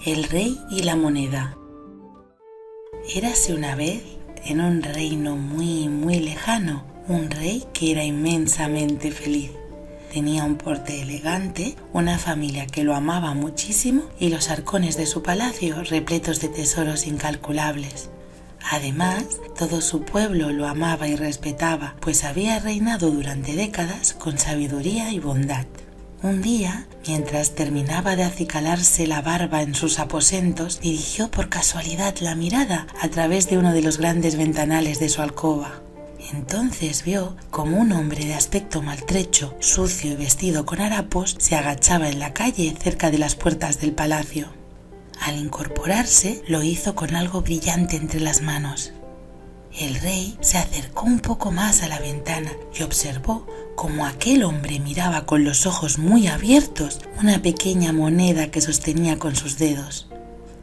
El rey y la moneda. Érase una vez, en un reino muy lejano, un rey que era inmensamente feliz. Tenía un porte elegante, una familia que lo amaba muchísimo y los arcones de su palacio repletos de tesoros incalculables. Además, todo su pueblo lo amaba y respetaba, pues había reinado durante décadas con sabiduría y bondad. Un día, mientras terminaba de acicalarse la barba en sus aposentos, dirigió por casualidad la mirada a través de uno de los grandes ventanales de su alcoba. Entonces vio como un hombre de aspecto maltrecho, sucio y vestido con harapos, se agachaba en la calle cerca de las puertas del palacio. Al incorporarse, lo hizo con algo brillante entre las manos. El rey se acercó un poco más a la ventana y observó cómo aquel hombre miraba con los ojos muy abiertos una pequeña moneda que sostenía con sus dedos.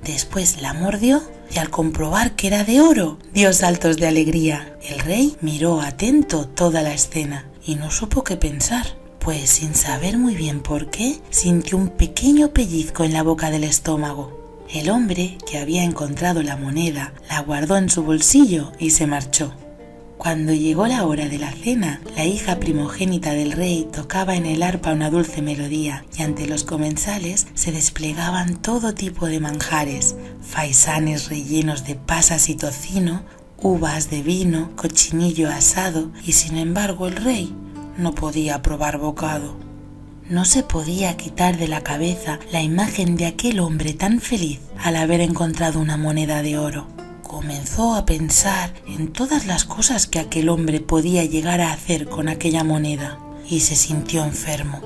Después la mordió y al comprobar que era de oro, dio saltos de alegría. El rey miró atento toda la escena y no supo qué pensar, pues sin saber muy bien por qué, sintió un pequeño pellizco en la boca del estómago. El hombre que había encontrado la moneda la guardó en su bolsillo y se marchó. Cuando llegó la hora de la cena, la hija primogénita del rey tocaba en el arpa una dulce melodía y ante los comensales se desplegaban todo tipo de manjares, faisanes rellenos de pasas y tocino, uvas de vino, cochinillo asado y sin embargo el rey no podía probar bocado. No se podía quitar de la cabeza la imagen de aquel hombre tan feliz al haber encontrado una moneda de oro. Comenzó a pensar en todas las cosas que aquel hombre podía llegar a hacer con aquella moneda y se sintió enfermo.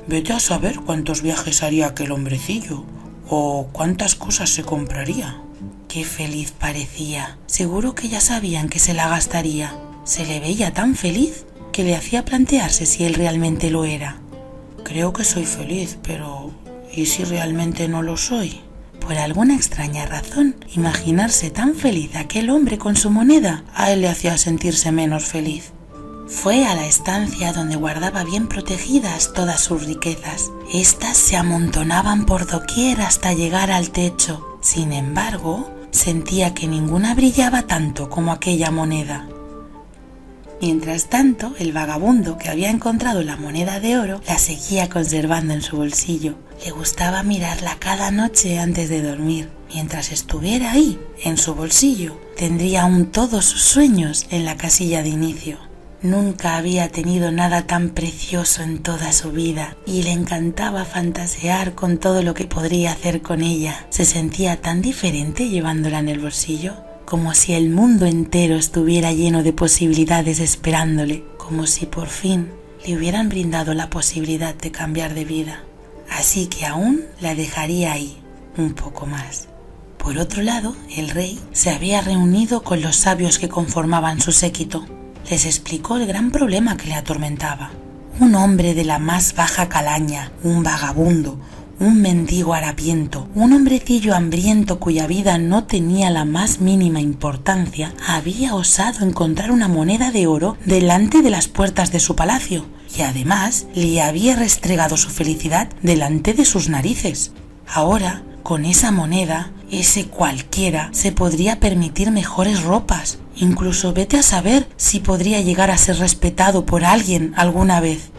Vete a saber cuántos viajes haría aquel hombrecillo o cuántas cosas se compraría. Qué feliz parecía. Seguro que ya sabían que se la gastaría. Se le veía tan feliz que le hacía plantearse si él realmente lo era. Creo que soy feliz, pero ¿y si realmente no lo soy? Por alguna extraña razón, imaginarse tan feliz aquel hombre con su moneda a él le hacía sentirse menos feliz. Fue a la estancia donde guardaba bien protegidas todas sus riquezas. Estas se amontonaban por doquier hasta llegar al techo. Sin embargo, sentía que ninguna brillaba tanto como aquella moneda. Mientras tanto, el vagabundo que había encontrado la moneda de oro la seguía conservando en su bolsillo. Le gustaba mirarla cada noche antes de dormir. Mientras estuviera ahí, en su bolsillo, tendría aún todos sus sueños en la casilla de inicio. Nunca había tenido nada tan precioso en toda su vida y le encantaba fantasear con todo lo que podría hacer con ella. Se sentía tan diferente llevándola en el bolsillo, como si el mundo entero estuviera lleno de posibilidades esperándole, como si por fin le hubieran brindado la posibilidad de cambiar de vida. Así que aún la dejaría ahí, un poco más. Por otro lado, el rey se había reunido con los sabios que conformaban su séquito. Les explicó el gran problema que le atormentaba. Un hombre de la más baja calaña, un vagabundo, un mendigo harapiento, un hombrecillo hambriento cuya vida no tenía la más mínima importancia, había osado encontrar una moneda de oro delante de las puertas de su palacio y además le había restregado su felicidad delante de sus narices. Ahora, con esa moneda, ese cualquiera se podría permitir mejores ropas. Incluso vete a saber si podría llegar a ser respetado por alguien alguna vez.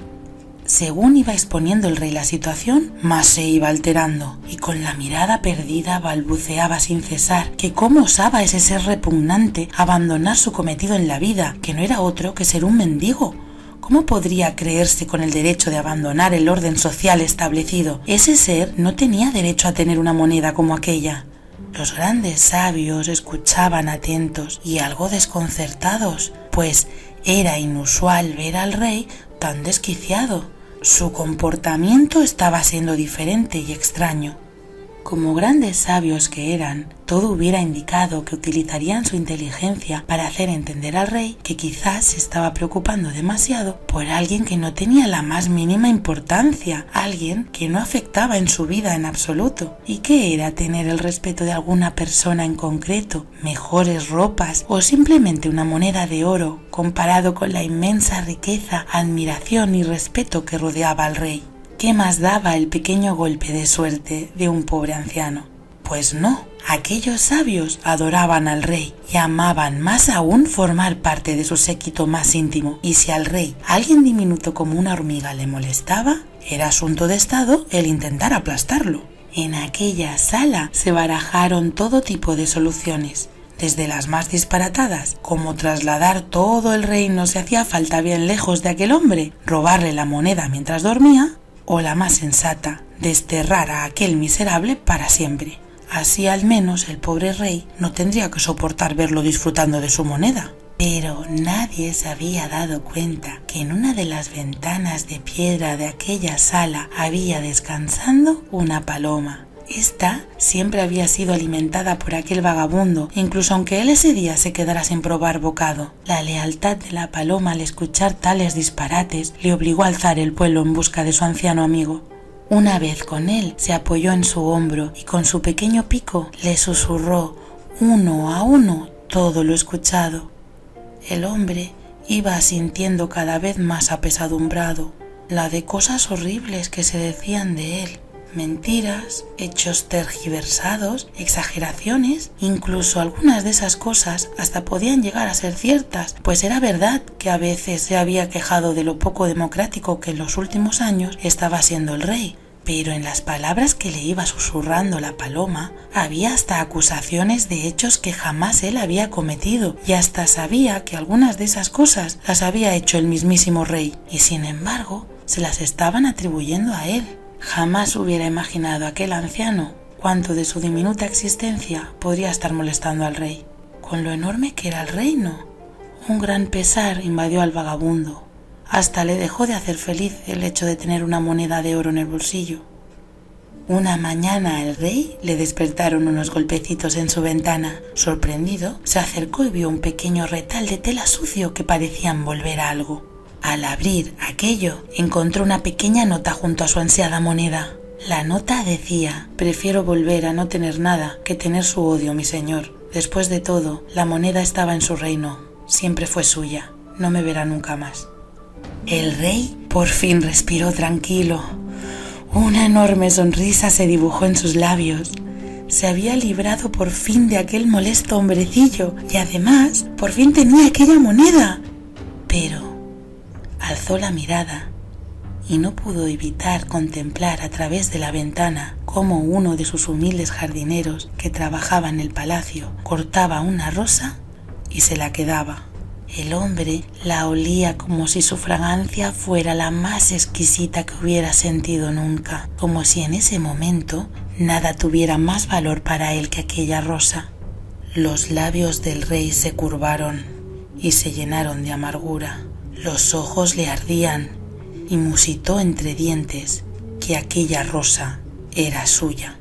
Según iba exponiendo el rey la situación, más se iba alterando y con la mirada perdida balbuceaba sin cesar que cómo osaba ese ser repugnante abandonar su cometido en la vida, que no era otro que ser un mendigo. ¿Cómo podría creerse con el derecho de abandonar el orden social establecido? Ese ser no tenía derecho a tener una moneda como aquella. Los grandes sabios escuchaban atentos y algo desconcertados, pues era inusual ver al rey tan desquiciado. Su comportamiento estaba siendo diferente y extraño. Como grandes sabios que eran, todo hubiera indicado que utilizarían su inteligencia para hacer entender al rey que quizás se estaba preocupando demasiado por alguien que no tenía la más mínima importancia, alguien que no afectaba en su vida en absoluto. ¿Y qué era tener el respeto de alguna persona en concreto, mejores ropas o simplemente una moneda de oro comparado con la inmensa riqueza, admiración y respeto que rodeaba al rey? ¿Qué más daba el pequeño golpe de suerte de un pobre anciano? Pues no, aquellos sabios adoraban al rey y amaban más aún formar parte de su séquito más íntimo, y si al rey alguien diminuto como una hormiga le molestaba, era asunto de estado el intentar aplastarlo. En aquella sala se barajaron todo tipo de soluciones, desde las más disparatadas, como trasladar todo el reino si hacía falta bien lejos de aquel hombre, robarle la moneda mientras dormía, o la más sensata, desterrar a aquel miserable para siempre. Así al menos el pobre rey no tendría que soportar verlo disfrutando de su moneda. Pero nadie se había dado cuenta que en una de las ventanas de piedra de aquella sala había descansando una paloma. Esta siempre había sido alimentada por aquel vagabundo, incluso aunque él ese día se quedara sin probar bocado. La lealtad de la paloma al escuchar tales disparates le obligó a alzar el vuelo en busca de su anciano amigo. Una vez con él, se apoyó en su hombro y con su pequeño pico le susurró uno a uno todo lo escuchado. El hombre iba sintiendo cada vez más apesadumbrado la de cosas horribles que se decían de él. Mentiras, hechos tergiversados, exageraciones, incluso algunas de esas cosas hasta podían llegar a ser ciertas, pues era verdad que a veces se había quejado de lo poco democrático que en los últimos años estaba siendo el rey. Pero en las palabras que le iba susurrando la paloma había hasta acusaciones de hechos que jamás él había cometido, y hasta sabía que algunas de esas cosas las había hecho el mismísimo rey, y sin embargo se las estaban atribuyendo a él. Jamás hubiera imaginado aquel anciano cuánto de su diminuta existencia podría estar molestando al rey. Con lo enorme que era el reino, un gran pesar invadió al vagabundo. Hasta le dejó de hacer feliz el hecho de tener una moneda de oro en el bolsillo. Una mañana al rey le despertaron unos golpecitos en su ventana. Sorprendido, se acercó y vio un pequeño retal de tela sucio que parecía envolver algo. Al abrir aquello, encontró una pequeña nota junto a su ansiada moneda. La nota decía: «Prefiero volver a no tener nada que tener su odio, mi señor. Después de todo, la moneda estaba en su reino. Siempre fue suya. No me verá nunca más». El rey por fin respiró tranquilo. Una enorme sonrisa se dibujó en sus labios. Se había librado por fin de aquel molesto hombrecillo y además por fin tenía aquella moneda. Pero alzó la mirada y no pudo evitar contemplar a través de la ventana cómo uno de sus humildes jardineros que trabajaba en el palacio cortaba una rosa y se la quedaba. El hombre la olía como si su fragancia fuera la más exquisita que hubiera sentido nunca, como si en ese momento nada tuviera más valor para él que aquella rosa. Los labios del rey se curvaron y se llenaron de amargura. Los ojos le ardían y musitó entre dientes que aquella rosa era suya.